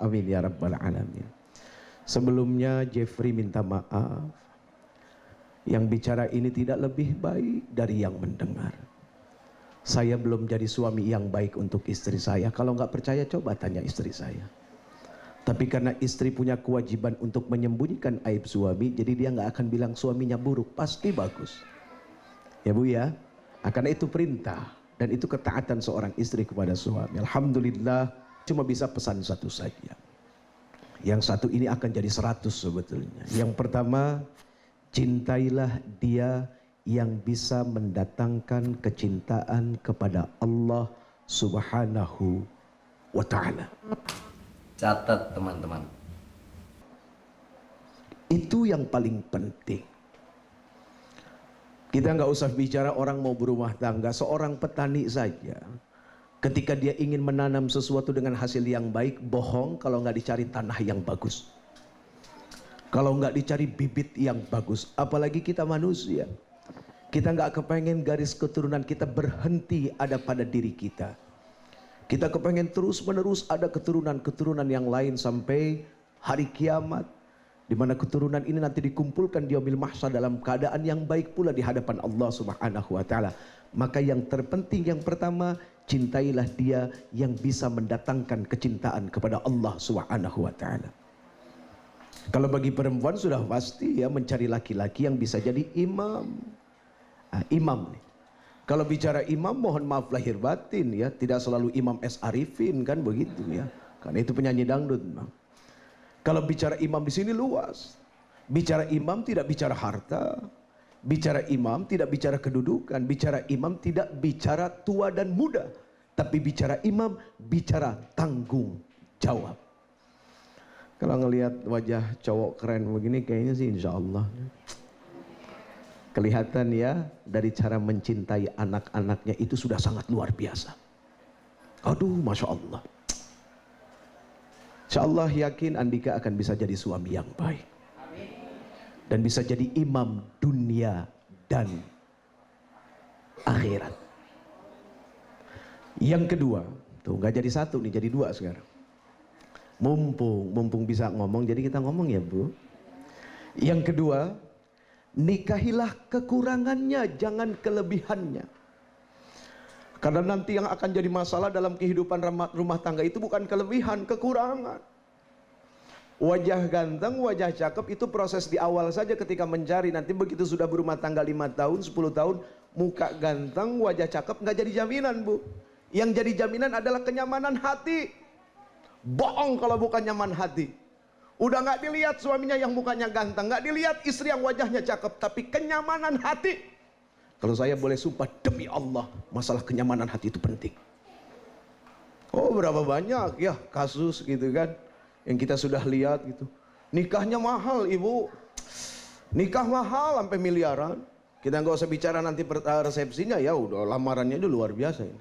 Amin ya rabbal alamin. Sebelumnya Jeffrey minta maaf. Yang bicara ini tidak lebih baik dari yang mendengar. Saya belum jadi suami yang baik untuk istri saya. Kalau nggak percaya coba tanya istri saya. Tapi karena istri punya kewajiban untuk menyembunyikan aib suami, jadi dia nggak akan bilang suaminya buruk, pasti bagus. Ya Bu ya, karena itu perintah dan itu ketaatan seorang istri kepada suami. Alhamdulillah, cuma bisa pesan satu saja. Yang satu ini akan jadi 100 sebetulnya. Yang pertama, cintailah dia yang bisa mendatangkan kecintaan kepada Allah Subhanahu wa ta'ala. Catat teman-teman. Itu yang paling penting. Kita nggak usah bicara orang mau berumah tangga. Seorang petani saja, ketika dia ingin menanam sesuatu dengan hasil yang baik, bohong kalau nggak dicari tanah yang bagus. Kalau nggak dicari bibit yang bagus. Apalagi kita manusia. Kita nggak kepengen garis keturunan kita berhenti ada pada diri kita. Kita kepengen terus menerus ada keturunan-keturunan yang lain sampai hari kiamat. Di mana keturunan ini nanti dikumpulkan di yaumil mahsyar dalam keadaan yang baik pula di hadapan Allah Subhanahu wa ta'ala. Maka yang terpenting yang pertama, cintailah dia yang bisa mendatangkan kecintaan kepada Allah Subhanahu wa ta'ala. Kalau bagi perempuan sudah pasti ya mencari laki-laki yang bisa jadi imam. Imam nih. Kalau bicara imam mohon maaf lahir batin ya, tidak selalu Imam S. Arifin kan begitu ya. Karena itu penyanyi dangdut. Kalau bicara imam di sini luas. Bicara imam tidak bicara harta. Bicara imam tidak bicara kedudukan. Bicara imam tidak bicara tua dan muda. Tapi bicara imam bicara tanggung jawab. Kalau ngelihat wajah cowok keren begini kayaknya sih insya Allah. Kelihatan ya dari cara mencintai anak-anaknya itu sudah sangat luar biasa. Aduh Masya Allah. Insya Allah yakin Andika akan bisa jadi suami yang baik. Dan bisa jadi imam dunia dan akhirat. Yang kedua, tuh nggak jadi satu nih, jadi dua sekarang. Mumpung bisa ngomong, jadi kita ngomong ya Bu. Yang kedua, nikahilah kekurangannya, jangan kelebihannya. Karena nanti yang akan jadi masalah dalam kehidupan rumah tangga itu bukan kelebihan, kekurangan. Wajah ganteng, wajah cakep itu proses di awal saja ketika mencari. Nanti begitu sudah berumah tangga 5 tahun, 10 tahun, muka ganteng, wajah cakep nggak jadi jaminan Bu. Yang jadi jaminan adalah kenyamanan hati. Bohong kalau bukan nyaman hati. Udah nggak dilihat suaminya yang mukanya ganteng, nggak dilihat istri yang wajahnya cakep, tapi kenyamanan hati. Kalau saya boleh sumpah demi Allah, masalah kenyamanan hati itu penting. Oh berapa banyak ya kasus gitu kan, yang kita sudah lihat gitu. Nikahnya mahal ibu, nikah mahal sampai miliaran. Kita nggak usah bicara nanti resepsinya ya, udah lamarannya itu luar biasa ini.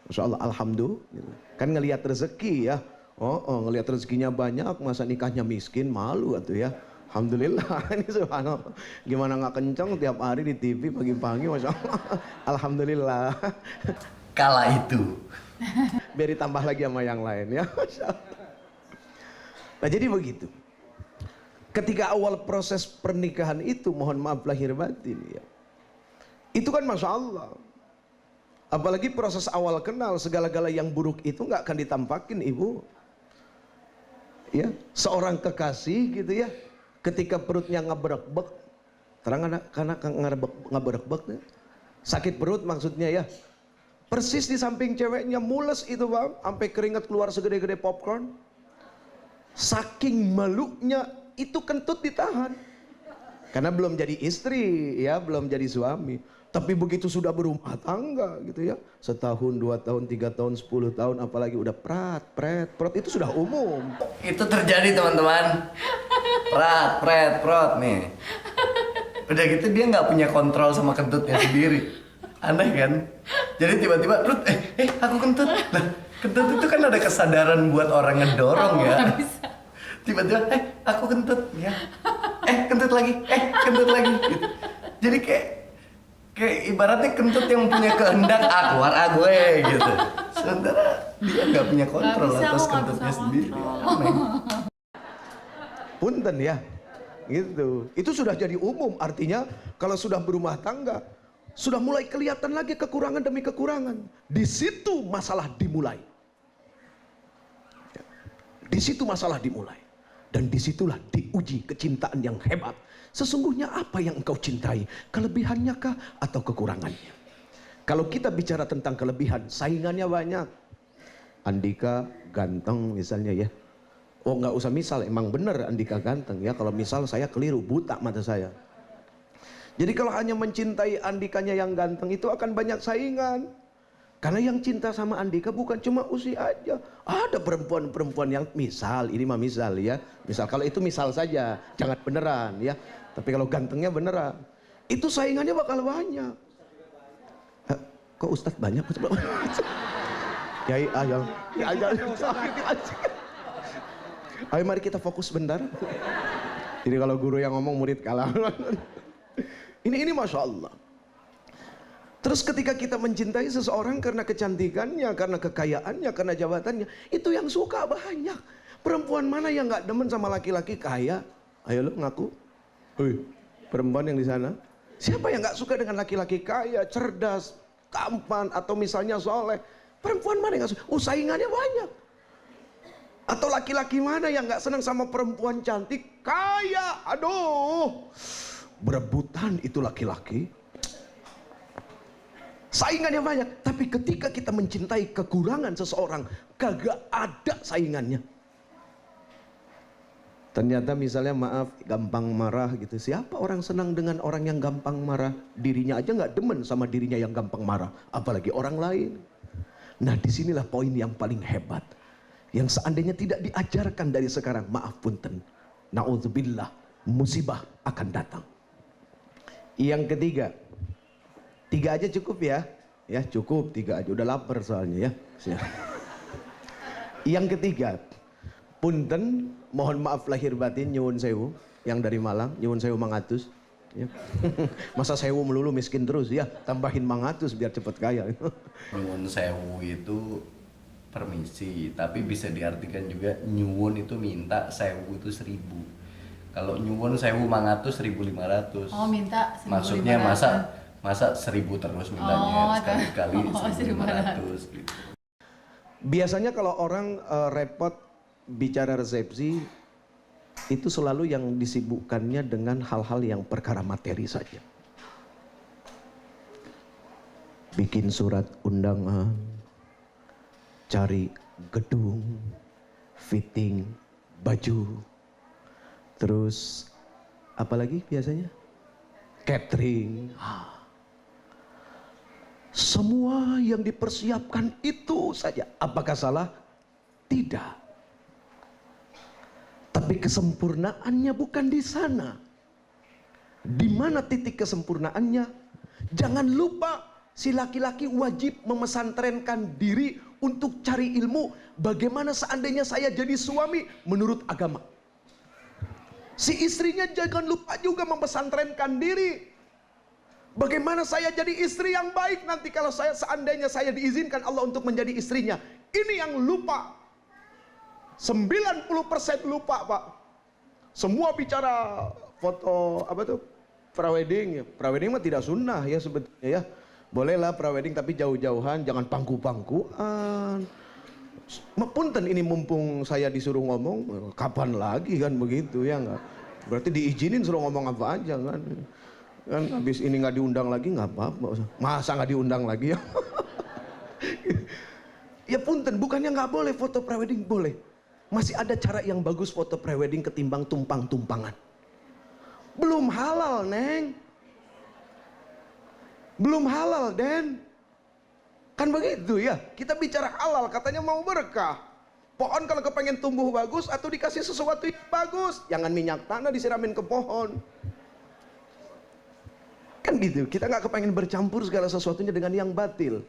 Masya Allah, alhamdulillah. Kan ngelihat rezeki ya. Ngelihat rezekinya banyak, masa nikahnya miskin, malu atuh ya. Alhamdulillah, ini subhanallah. Gimana nggak kenceng tiap hari di TV pagi-pagi, Masya Allah. Alhamdulillah. Kala itu. Biar ditambah lagi sama yang lain ya. Masya Allah. Nah jadi begitu. Ketika awal proses pernikahan itu, mohon maaf lahir batin ya. Itu kan Masya Allah. Apalagi proses awal kenal, segala-gala yang buruk itu nggak akan ditampakin ibu. Ya, seorang kekasih gitu ya, ketika perutnya ngeberak-bek, terang karena ngeberak-bek, sakit perut maksudnya ya, persis di samping ceweknya mules itu bang, sampai keringat keluar segede-gede popcorn, saking malunya itu kentut ditahan, karena belum jadi istri ya, belum jadi suami. Tapi begitu sudah berumah tangga gitu ya, setahun, 2 tahun, 3 tahun, 10 tahun, apalagi udah pret, itu sudah umum. Itu terjadi teman-teman. Prot nih. Udah gitu dia nggak punya kontrol sama kentutnya sendiri. Aneh kan? Jadi tiba-tiba, aku kentut. Nah, kentut itu kan ada kesadaran buat orang ngedorong ya. Tiba-tiba, aku kentut ya. Kentut lagi. Gitu. Jadi kayak ibaratnya kentut yang punya kehendak keluar gue gitu. Sementara dia nggak punya kontrol Nggak bisa, atas aku nggak kentutnya bisa sendiri. kontrol. Aneh. Punten ya. Gitu. Itu sudah jadi umum, artinya kalau sudah berumah tangga, sudah mulai kelihatan lagi kekurangan demi kekurangan. Di situ masalah dimulai. Di situ masalah dimulai. Dan disitulah diuji kecintaan yang hebat. Sesungguhnya apa yang engkau cintai? Kelebihannya kah atau kekurangannya? Kalau kita bicara tentang kelebihan, saingannya banyak. Andika ganteng misalnya ya. Oh nggak usah misal, emang bener Andika ganteng ya. Kalau misal saya keliru, buta mata saya. Jadi kalau hanya mencintai Andikanya yang ganteng itu akan banyak saingan. Karena yang cinta sama Andika bukan cuma usia aja. Ada perempuan-perempuan yang misal, ini mah misal ya. Misal, kalau itu misal saja, jangan beneran ya. Tapi kalau gantengnya beneran, itu saingannya bakal banyak. Hah, kok Ustadz banyak? Yai, ayo. Ayo mari kita fokus bentar. Jadi kalau guru yang ngomong murid kalah. Ini Masya Allah. Terus ketika kita mencintai seseorang karena kecantikannya, karena kekayaannya, karena jabatannya, itu yang suka banyak. Perempuan mana yang nggak demen sama laki-laki kaya? Ayo lo ngaku. Hei, perempuan yang di sana. Siapa yang nggak suka dengan laki-laki kaya, cerdas, tampan, atau misalnya soleh? Perempuan mana yang nggak suka? Saingannya banyak. Atau laki-laki mana yang nggak senang sama perempuan cantik, kaya? Aduh, berebutan itu laki-laki. Saingannya banyak, tapi ketika kita mencintai kekurangan seseorang, kagak ada saingannya. Ternyata misalnya maaf, gampang marah gitu. Siapa orang senang dengan orang yang gampang marah? Dirinya aja nggak demen sama dirinya yang gampang marah, apalagi orang lain. Nah disinilah poin yang paling hebat, yang seandainya tidak diajarkan dari sekarang, maaf punten, na'udzubillah, musibah akan datang. Yang ketiga, 3 aja cukup ya. Ya cukup 3 aja, udah lapar soalnya ya. Yang ketiga, punten, mohon maaf lahir batin, nyuwun sewu, yang dari Malang, nyuwun sewu mangatus. Ya. Masa sewu melulu miskin terus ya, tambahin mangatus biar cepet kaya. Nyuwun sewu itu permisi, tapi bisa diartikan juga nyuwun itu minta, sewu itu 1000. Kalau nyuwun sewu mangatus 1500. Oh minta 1.500. Maksudnya masa 1000 terus mintanya, sekali-kali 1500 gitu. Biasanya kalau orang repot bicara resepsi, itu selalu yang disibukkannya dengan hal-hal yang perkara materi saja. Bikin surat undangan, cari gedung, fitting baju, terus apalagi biasanya? Catering. Semua yang dipersiapkan itu saja. Apakah salah? Tidak. Tapi kesempurnaannya bukan di sana. Di mana titik kesempurnaannya? Jangan lupa si laki-laki wajib memesantrenkan diri untuk cari ilmu. Bagaimana seandainya saya jadi suami menurut agama? Si istrinya jangan lupa juga memesantrenkan diri. Bagaimana saya jadi istri yang baik nanti kalau seandainya saya diizinkan Allah untuk menjadi istrinya. Ini yang lupa. 90% lupa Pak. Semua bicara foto apa tuh? Prawedding ya. Prawedding mah tidak sunnah ya sebetulnya ya. Bolehlah prawedding tapi jauh-jauhan, jangan pangku-pangkuan. Punten ini mumpung saya disuruh ngomong, kapan lagi kan begitu ya enggak? Berarti diizinin suruh ngomong apa aja kan? Kan habis ini nggak diundang lagi nggak apa-apa. Masa nggak diundang lagi ya? Ya punten, bukannya nggak boleh foto prewedding, boleh. Masih ada cara yang bagus foto prewedding ketimbang tumpang-tumpangan. Belum halal, Neng. Belum halal, Den. Kan begitu ya. Kita bicara halal, katanya mau berkah. Pohon kalau kepengen tumbuh bagus atau dikasih sesuatu yang bagus, jangan minyak tanah disiramin ke pohon. Kan gitu, kita nggak kepengen bercampur segala sesuatunya dengan yang batil.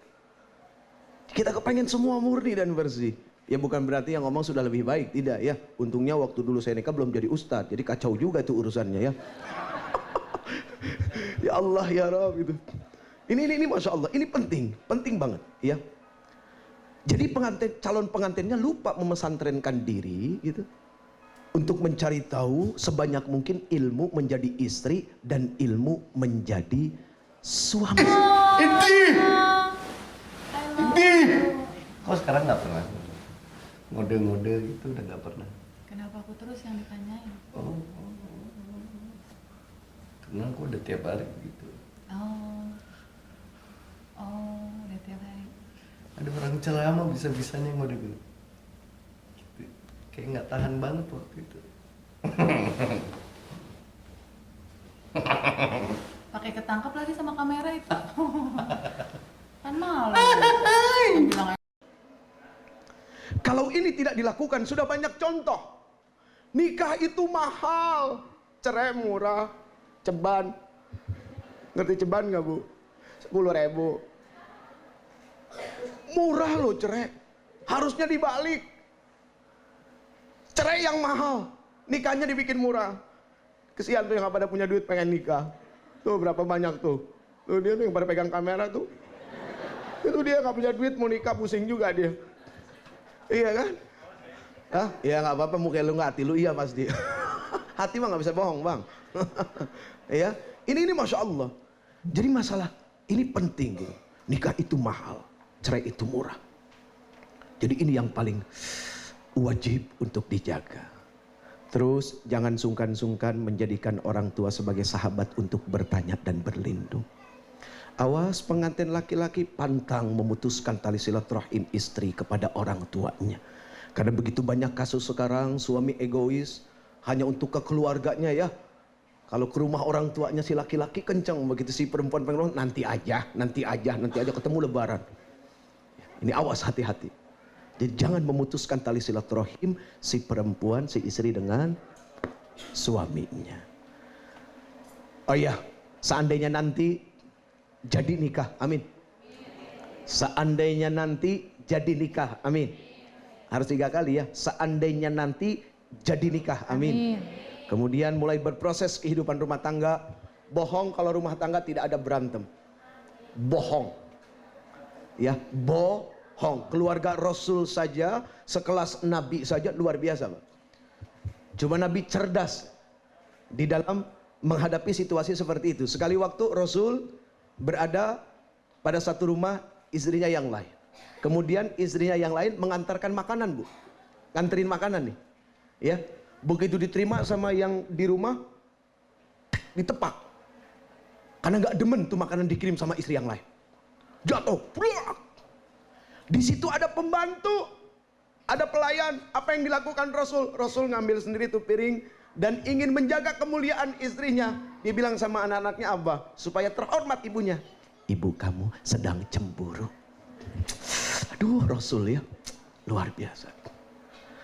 Kita kepengen semua murni dan bersih. Ya bukan berarti yang ngomong sudah lebih baik, tidak ya. Untungnya waktu dulu saya nikah belum jadi ustadz, jadi kacau juga itu urusannya ya. Ya Allah ya Rabb itu. Ini Masya Allah, ini penting banget ya. Jadi calon pengantinnya lupa memesantrenkan diri gitu, untuk mencari tahu sebanyak mungkin ilmu menjadi istri dan ilmu menjadi suami. Ini. Kok sekarang nggak pernah? Ngode-ngode gitu udah nggak pernah. Kenapa aku terus yang ditanyain? Oh. Karena aku udah tiap hari gitu. Oh, udah tiap hari. Ada orang ceramah bisa-bisanya ngode gitu. Kayak nggak tahan banget waktu itu. Pakai ketangkap lagi sama kamera itu. Kan malu. Bilang Kalau ini tidak dilakukan, sudah banyak contoh. Nikah itu mahal, cerai murah, ceban. Ngerti ceban nggak bu? 10.000. Murah loh cerai. Harusnya dibalik. Cerai yang mahal, nikahnya dibikin murah. Kesian tuh yang pada punya duit pengen nikah. Tuh berapa banyak tuh. Tuh dia tuh yang pada pegang kamera tuh. Itu dia nggak punya duit mau nikah, pusing juga dia. Iya kan? Hah? Iya nggak apa-apa, muka lu nggak hati lu iya pasti. Hati mah nggak bisa bohong bang. Iya, ini masya Allah. Jadi masalah ini penting gitu. Nikah itu mahal, cerai itu murah. Jadi ini yang paling wajib untuk dijaga. Terus jangan sungkan-sungkan menjadikan orang tua sebagai sahabat untuk bertanya dan berlindung. Awas pengantin laki-laki pantang memutuskan tali silaturahim istri kepada orang tuanya. Karena begitu banyak kasus sekarang suami egois hanya untuk kekeluarganya ya. Kalau ke rumah orang tuanya si laki-laki kencang, begitu si perempuan pengen nanti aja ketemu lebaran. Ini awas hati-hati. Jadi jangan memutuskan tali silaturahim si perempuan, si istri dengan suaminya. Oh iya, seandainya nanti jadi nikah, amin. Seandainya nanti jadi nikah, amin. Harus 3 kali ya. Seandainya nanti jadi nikah, amin. Kemudian mulai berproses kehidupan rumah tangga. Bohong kalau rumah tangga tidak ada berantem. Bohong. Ya, bohong. Keluarga Rasul saja, sekelas Nabi saja luar biasa, Pak. Cuma Nabi cerdas di dalam menghadapi situasi seperti itu. Sekali waktu Rasul berada pada satu rumah istrinya yang lain. Kemudian istrinya yang lain mengantarkan makanan, Bu. Nganterin makanan nih. Ya. Begitu diterima sama yang di rumah, ditepak. Karena nggak demen tuh makanan dikirim sama istri yang lain. Jatuh. Di situ ada pembantu, ada pelayan. Apa yang dilakukan Rasul? Rasul ngambil sendiri tuh piring dan ingin menjaga kemuliaan istrinya. Dia bilang sama anak-anaknya, Abah, supaya terhormat ibunya. Ibu kamu sedang cemburu. Aduh, Rasul ya, luar biasa.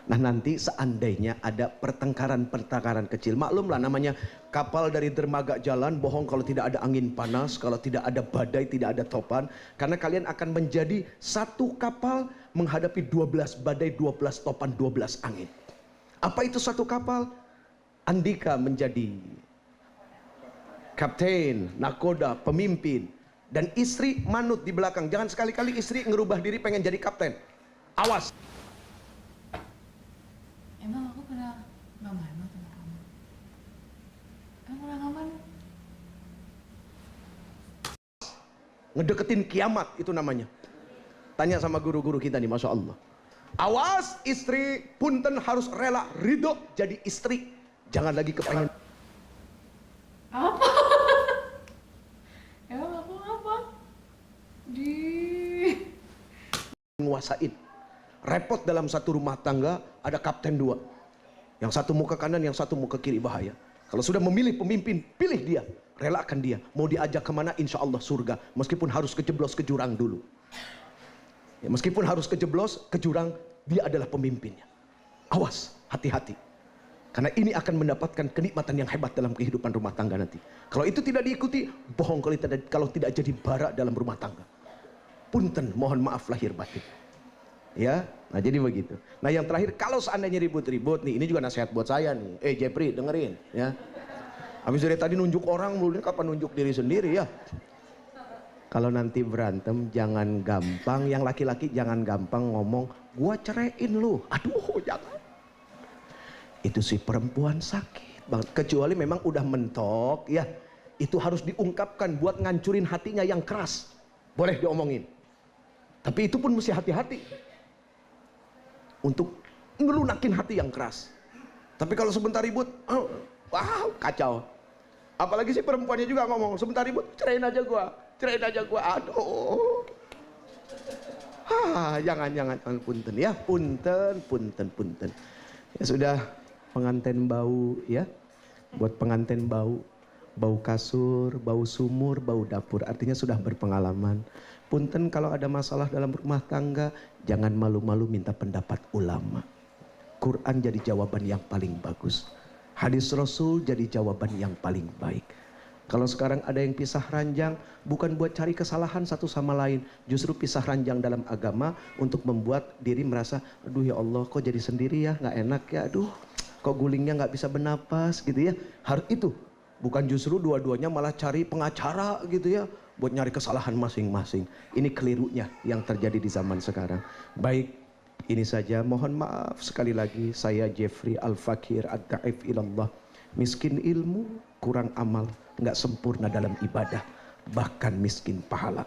Nah nanti seandainya ada pertengkaran-pertengkaran kecil, maklumlah namanya kapal dari dermaga jalan, bohong kalau tidak ada angin panas, kalau tidak ada badai, tidak ada topan. Karena kalian akan menjadi satu kapal menghadapi 12 badai, 12 topan, 12 angin. Apa itu satu kapal? Andika menjadi kapten, nakoda, pemimpin. Dan istri manut di belakang. Jangan sekali-kali istri ngerubah diri pengen jadi kapten. Awas. emang aku pernah nggak manut sama kamu? Kamu pernah nggak manut? Ngedeketin kiamat itu namanya. Tanya sama guru-guru kita nih, Masya Allah. Awas istri, punten harus rela ridho jadi istri. Jangan lagi kepengen. Apa? Emang aku apa? Nguasain. Repot dalam satu rumah tangga ada kapten 2. Yang satu mau ke kanan, yang satu mau ke kiri, bahaya. Kalau sudah memilih pemimpin, pilih dia. Relakan dia. Mau diajak kemana, insya Allah surga. Meskipun harus kejeblos ke jurang dulu. Ya, meskipun harus kejeblos ke jurang, dia adalah pemimpinnya. Awas, hati-hati. Karena ini akan mendapatkan kenikmatan yang hebat dalam kehidupan rumah tangga nanti. Kalau itu tidak diikuti, bohong kalau tidak jadi bara dalam rumah tangga. Punten, mohon maaf lahir batin. Ya, nah jadi begitu. Nah yang terakhir, kalau seandainya ribut-ribut nih, ini juga nasihat buat saya nih. Jepri, dengerin ya. Habis dari tadi nunjuk orang, mulutnya kapan nunjuk diri sendiri ya? Kalau nanti berantem jangan gampang, yang laki-laki jangan gampang ngomong, gua ceraiin lu. Aduh, jangan. Itu si perempuan sakit banget. Kecuali memang udah mentok, ya. Itu harus diungkapkan buat ngancurin hatinya yang keras. Boleh diomongin. Tapi itu pun mesti hati-hati. Untuk ngelunakin hati yang keras. Tapi kalau sebentar ribut, wow, kacau. Apalagi si perempuannya juga ngomong, sebentar ribut, ceraiin aja gua. Aduh. Jangan punten ya, punten. Ya sudah, pengantin bau ya. Buat pengantin bau kasur, bau sumur, bau dapur, artinya sudah berpengalaman. Punten kalau ada masalah dalam rumah tangga, jangan malu-malu minta pendapat ulama. Quran jadi jawaban yang paling bagus. Hadis Rasul jadi jawaban yang paling baik. Kalau sekarang ada yang pisah ranjang, bukan buat cari kesalahan satu sama lain. Justru pisah ranjang dalam agama untuk membuat diri merasa, aduh ya Allah kok jadi sendiri ya, gak enak ya, aduh kok gulingnya gak bisa bernapas gitu ya. Harus itu. Bukan justru dua-duanya malah cari pengacara gitu ya, buat nyari kesalahan masing-masing. Ini kelirunya yang terjadi di zaman sekarang. Baik, ini saja. Mohon maaf sekali lagi, saya Jeffrey Al-Fakir Ad-Da'if Ilallah. Miskin ilmu, kurang amal, nggak sempurna dalam ibadah, bahkan miskin pahala.